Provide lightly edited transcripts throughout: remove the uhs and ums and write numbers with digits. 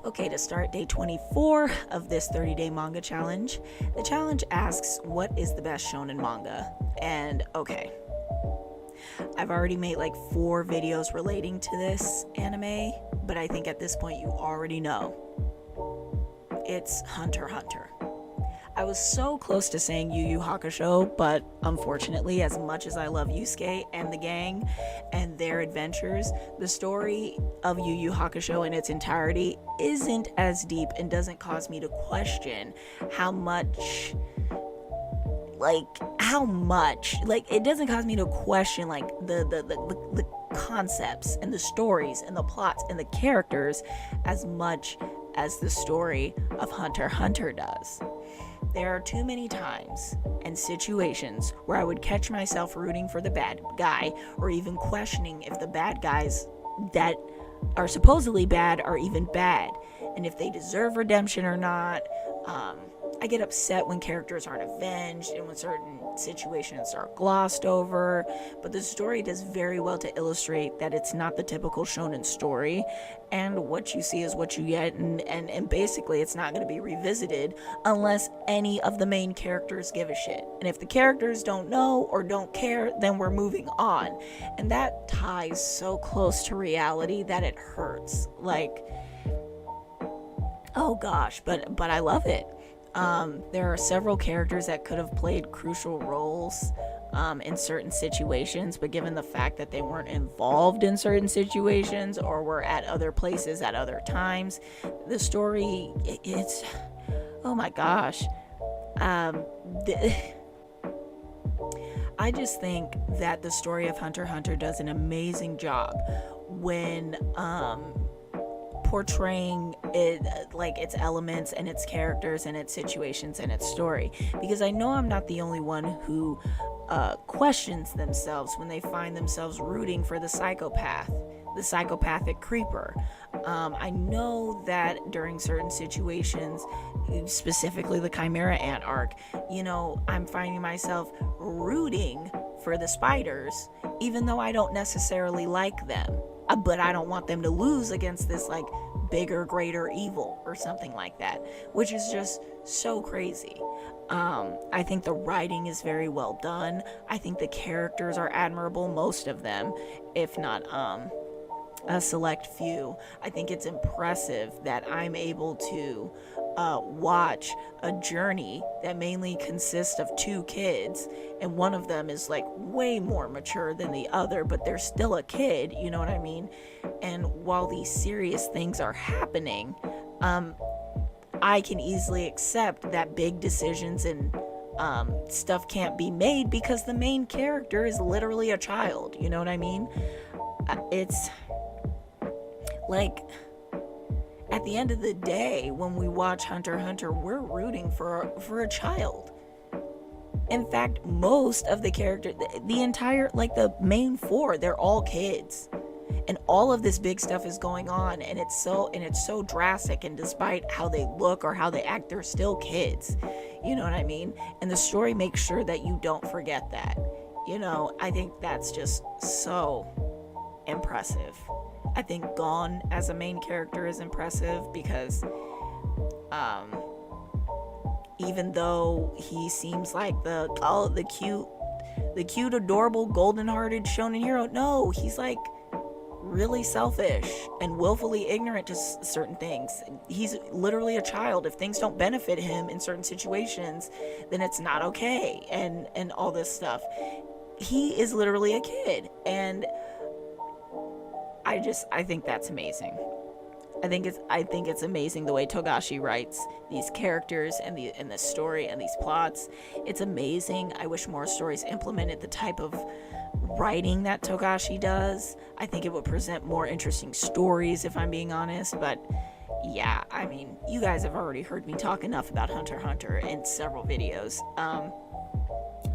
Okay, to start day 24 of this 30-day manga challenge, the challenge asks, what is the best shonen manga? And okay, I've already made like 4 videos relating to this anime, but I think at this point you already know. It's Hunter x Hunter. I was so close to saying Yu Yu Hakusho, but unfortunately, as much as I love Yusuke and the gang and their adventures, the story of Yu Yu Hakusho in its entirety isn't as deep and doesn't cause me to question how much, it doesn't cause me to question the concepts and the stories and the plots and the characters as much as the story of Hunter x Hunter does. There are too many times and situations where I would catch myself rooting for the bad guy or even questioning if the bad guys that are supposedly bad are even bad and if they deserve redemption or not. I get upset when characters aren't avenged and when certain situations are glossed over, but the story does very well to illustrate that it's not the typical shonen story, and what you see is what you get, and basically it's not going to be revisited unless any of the main characters give a shit. And if the characters don't know or don't care, then we're moving on. And that ties so close to reality that it hurts. Like, oh gosh, but I love it. There are several characters that could have played crucial roles in certain situations, but given the fact that they weren't involved in certain situations or were at other places at other times, the story, it's oh my gosh. I just think that the story of Hunter x Hunter does an amazing job when portraying it, like its elements and its characters and its situations and its story, because I know I'm not the only one who questions themselves when they find themselves rooting for the psychopathic creeper. I know that during certain situations, specifically the Chimera Ant arc, I'm finding myself rooting for the spiders even though I don't necessarily like them, but I don't want them to lose against this like bigger, greater evil or something like that, which is just so crazy. I think the writing is very well done. I think the characters are admirable, most of them, if not a select few. I think it's impressive that I'm able to watch a journey that mainly consists of 2 kids, and one of them is like way more mature than the other, but they're still a kid, you know what I mean? And while these serious things are happening, I can easily accept that big decisions and stuff can't be made because the main character is literally a child, you know what I mean? It's like, at the end of the day, when we watch Hunter x Hunter, we're rooting for a child. In fact, most of the characters, the entire, like the main 4, they're all kids. And all of this big stuff is going on, and it's so drastic, and despite how they look or how they act, they're still kids. You know what I mean? And the story makes sure that you don't forget that. I think that's just so impressive. I think Gon as a main character is impressive because even though he seems like the cute, adorable, golden-hearted shonen hero, no, he's like really selfish and willfully ignorant to certain things. He's literally a child. If things don't benefit him in certain situations, then it's not okay, and all this stuff. He is literally a kid, and I think that's amazing. I think it's amazing the way Togashi writes these characters and the story and these plots. It's amazing. I wish more stories implemented the type of writing that Togashi does. I think it would present more interesting stories, if I'm being honest. But yeah, I mean, you guys have already heard me talk enough about Hunter x Hunter in several videos.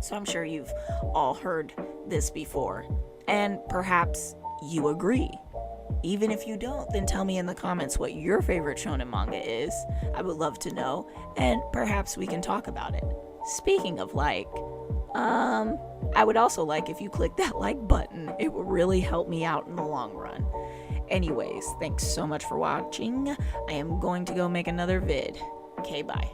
So I'm sure you've all heard this before, and perhaps you agree. Even if you don't, then tell me in the comments what your favorite shonen manga is. I would love to know, and perhaps we can talk about it. Speaking of like, I would also like if you click that like button. It would really help me out in the long run. Anyways, thanks so much for watching. I am going to go make another vid. Okay, bye.